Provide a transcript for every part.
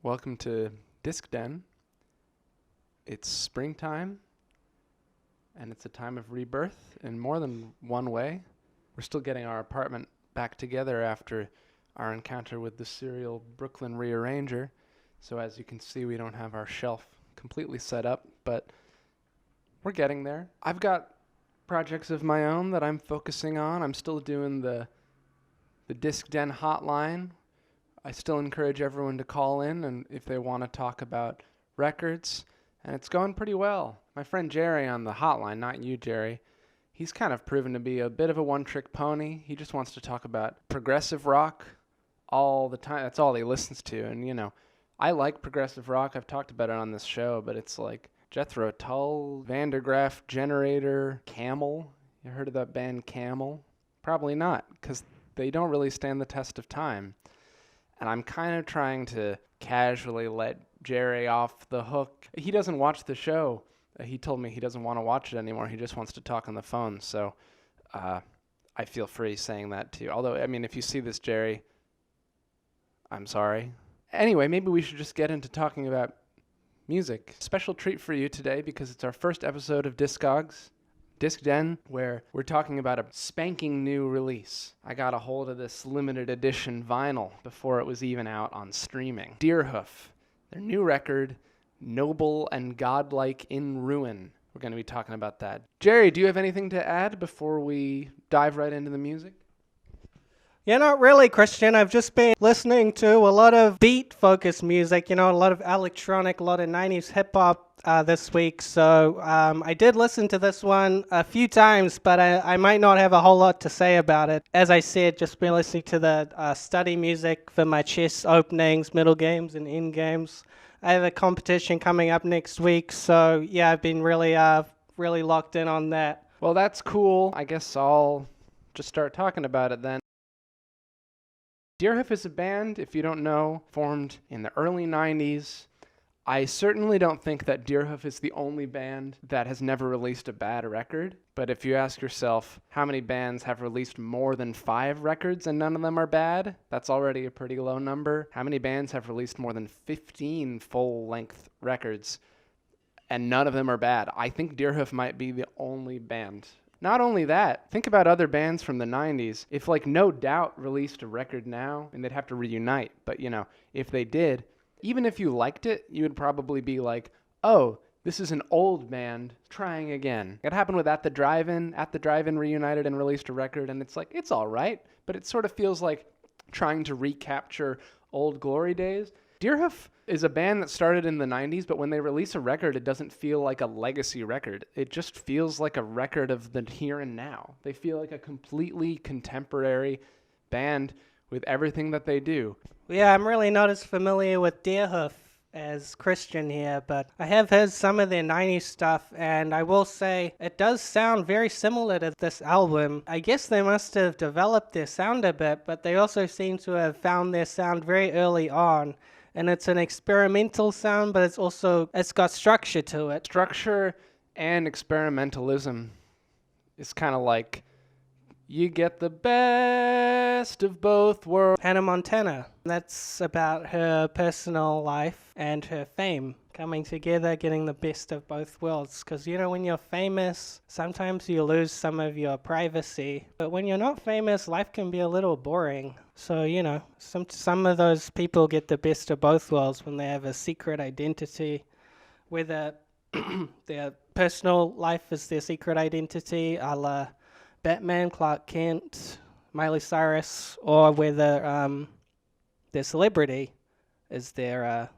Welcome to Disc Den. It's springtime, and it's a time of rebirth in more than one way. We're still getting our apartment back together after our encounter with the serial Brooklyn rearranger. So as you can see, we don't have our shelf completely set up, but we're getting there. I've got projects of my own that I'm focusing on. I'm still doing the Disc Den hotline. I still encourage everyone to call in and if they want to talk about records, and it's going pretty well. My friend Jerry on the hotline, not you, Jerry, he's kind of proven to be a bit of a one-trick pony. He just wants to talk about progressive rock all the time. That's all he listens to, and you know, I like progressive rock. I've talked about it on this show, but it's like Jethro Tull, Van der Graaf Generator, Camel. You heard of that band Camel? Probably not, because they don't really stand the test of time. And I'm kind of trying to casually let Jerry off the hook. He doesn't watch the show. He told me he doesn't want to watch it anymore. He just wants to talk on the phone. So I feel free saying that to you. Although, I mean, if you see this, Jerry, I'm sorry. Anyway, maybe we should just get into talking about music. Special treat for you today because it's our first episode of Discogs, Disc Den, where we're talking about a spanking new release. I got a hold of this limited edition vinyl before it was even out on streaming. Deerhoof, their new record, Noble and Godlike in Ruin. We're going to be talking about that. Jerry, do you have anything to add before we dive right into the music? Yeah, not really, Christian. I've just been listening to a lot of beat-focused music, a lot of electronic, a lot of 90s hip-hop this week. So I did listen to this one a few times, but I might not have a whole lot to say about it. As I said, just been listening to the study music for my chess openings, middle games, and end games. I have a competition coming up next week, so yeah, I've been really locked in on that. Well, that's cool. I guess I'll just start talking about it then. Deerhoof is a band, if you don't know, formed in the early 90s. I certainly don't think that Deerhoof is the only band that has never released a bad record. But if you ask yourself how many bands have released more than 5 records and none of them are bad, that's already a pretty low number. How many bands have released more than 15 full-length records and none of them are bad? I think Deerhoof might be the only band. Not only that, think about other bands from the 90s. If like No Doubt released a record now, and they'd have to reunite, but if they did, even if you liked it, you would probably be like, oh, this is an old band trying again. It happened with At the Drive-In. At the Drive-In reunited and released a record, and it's like, it's all right, but it sort of feels like trying to recapture old glory days. Deerhoof is a band that started in the 90s, but when they release a record, it doesn't feel like a legacy record. It just feels like a record of the here and now. They feel like a completely contemporary band with everything that they do. Yeah, I'm really not as familiar with Deerhoof as Christian here, but I have heard some of their 90s stuff, and I will say it does sound very similar to this album. I guess they must have developed their sound a bit, but they also seem to have found their sound very early on. And it's an experimental sound, but it's got structure to it. Structure and experimentalism is kind of like you get the best of both worlds. Hannah Montana. That's about her personal life and her fame coming together, getting the best of both worlds. Because, when you're famous, sometimes you lose some of your privacy. But when you're not famous, life can be a little boring. So, some of those people get the best of both worlds when they have a secret identity, whether their personal life is their secret identity, a la Batman, Clark Kent, Miley Cyrus, or whether their celebrity is their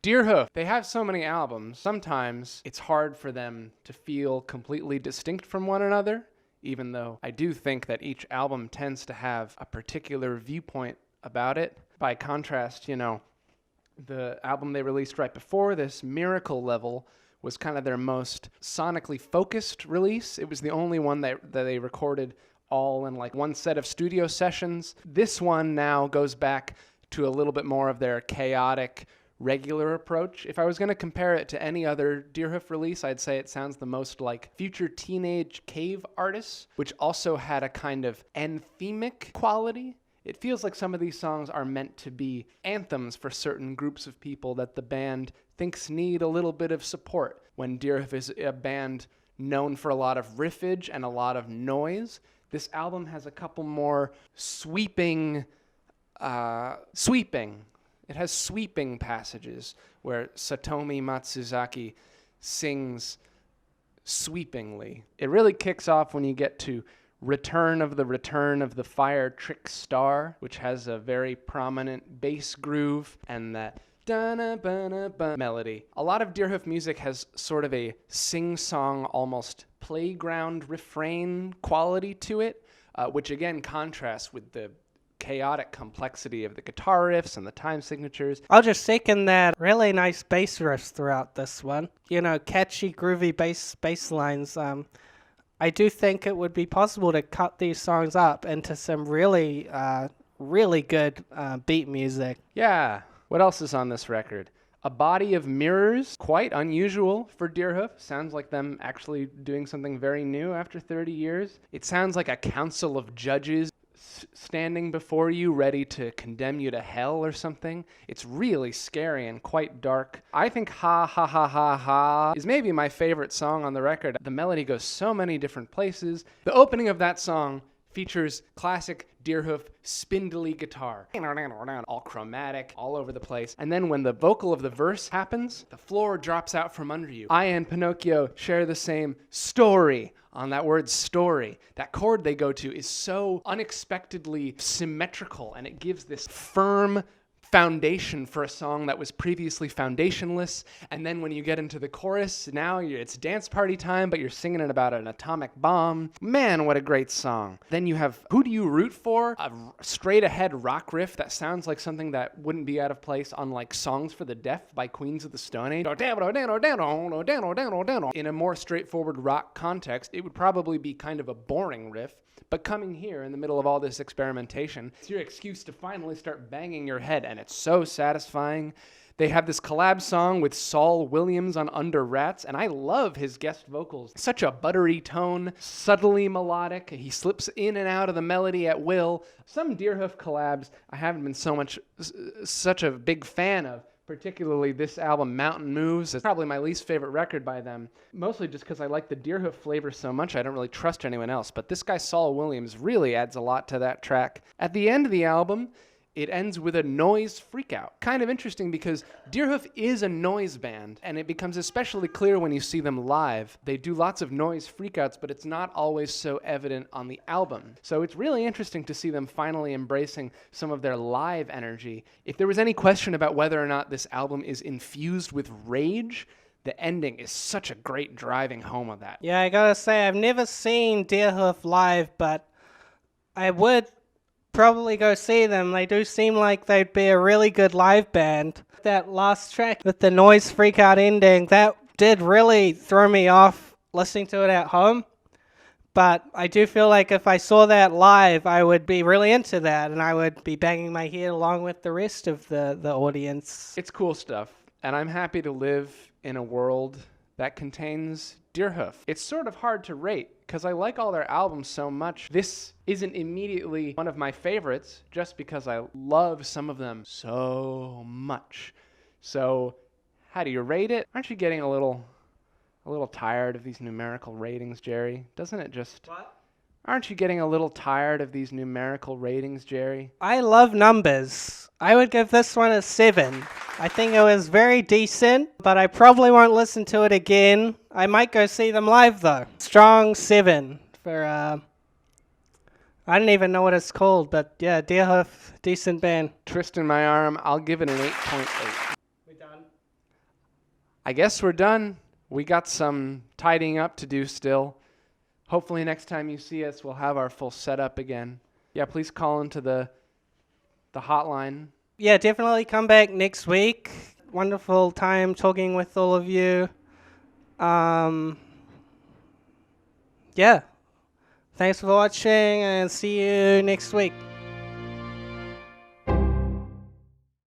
Deerhoof, they have so many albums. Sometimes it's hard for them to feel completely distinct from one another, even though I do think that each album tends to have a particular viewpoint about it. By contrast, the album they released right before this, Miracle Level, was kind of their most sonically focused release. It was the only one that they recorded all in like one set of studio sessions. This one now goes back to a little bit more of their chaotic, regular approach. If I was going to compare it to any other Deerhoof release, I'd say it sounds the most like future teenage cave artists, which also had a kind of anthemic quality. It feels like some of these songs are meant to be anthems for certain groups of people that the band thinks need a little bit of support. When Deerhoof is a band known for a lot of riffage and a lot of noise, this album has a couple more sweeping. It has sweeping passages where Satomi Matsuzaki sings sweepingly. It really kicks off when you get to Return of the Fire Trick Star, which has a very prominent bass groove and that da-na-ba-na-ba melody. A lot of Deerhoof music has sort of a sing-song, almost playground refrain quality to it, which again contrasts with the chaotic complexity of the guitar riffs and the time signatures. I'll just second that. Really nice bass riffs throughout this one. You know, catchy, groovy bass lines. I do think it would be possible to cut these songs up into some really, really good beat music. Yeah. What else is on this record? A Body of Mirrors, quite unusual for Deerhoof. Sounds like them actually doing something very new after 30 years. It sounds like a council of judges standing before you, ready to condemn you to hell or something. It's really scary and quite dark. I think Ha Ha Ha Ha Ha is maybe my favorite song on the record. The melody goes so many different places. The opening of that song features classic Deerhoof spindly guitar, all chromatic, all over the place. And then when the vocal of the verse happens, the floor drops out from under you. I and Pinocchio share the same story on that word story. That chord they go to is so unexpectedly symmetrical, and it gives this firm foundation for a song that was previously foundationless. And then when you get into the chorus, now it's dance party time, but you're singing it about an atomic bomb. Man, what a great song. Then you have Who Do You Root For? A straight ahead rock riff that sounds like something that wouldn't be out of place on like Songs for the Deaf by Queens of the Stone Age. In a more straightforward rock context, it would probably be kind of a boring riff. But coming here in the middle of all this experimentation, it's your excuse to finally start banging your head, and it's so satisfying. They have this collab song with Saul Williams on Under Rats, and I love his guest vocals. Such a buttery tone, subtly melodic. He slips in and out of the melody at will. Some Deerhoof collabs I haven't been such a big fan of. Particularly this album, Mountain Moves. It's probably my least favorite record by them, mostly just because I like the Deerhoof flavor so much I don't really trust anyone else. But this guy, Saul Williams, really adds a lot to that track. At the end of the album, it ends with a noise freakout. Kind of interesting because Deerhoof is a noise band, and it becomes especially clear when you see them live. They do lots of noise freakouts, but it's not always so evident on the album. So it's really interesting to see them finally embracing some of their live energy. If there was any question about whether or not this album is infused with rage, the ending is such a great driving home of that. Yeah, I gotta say, I've never seen Deerhoof live, but I would probably go see them. They do seem like they'd be a really good live band. That last track with the noise freakout ending, that did really throw me off listening to it at home. But I do feel like if I saw that live, I would be really into that, and I would be banging my head along with the rest of the audience. It's cool stuff, and I'm happy to live in a world that contains Deerhoof. It's sort of hard to rate because I like all their albums so much. This isn't immediately one of my favorites just because I love some of them so much. So how do you rate it? Aren't you getting a little tired of these numerical ratings, Jerry? Doesn't it just... What? Aren't you getting a little tired of these numerical ratings, Jerry? I love numbers. I would give this one a 7. I think it was very decent, but I probably won't listen to it again. I might go see them live, though. Strong 7 for, I don't even know what it's called, but yeah, Deerhoof, decent band. Twist in my arm, I'll give it an 8.8. We done? I guess we're done. We got some tidying up to do still. Hopefully next time you see us, we'll have our full setup again. Yeah, please call into the hotline. Yeah, definitely come back next week. Wonderful time talking with all of you. Yeah. Thanks for watching, and see you next week.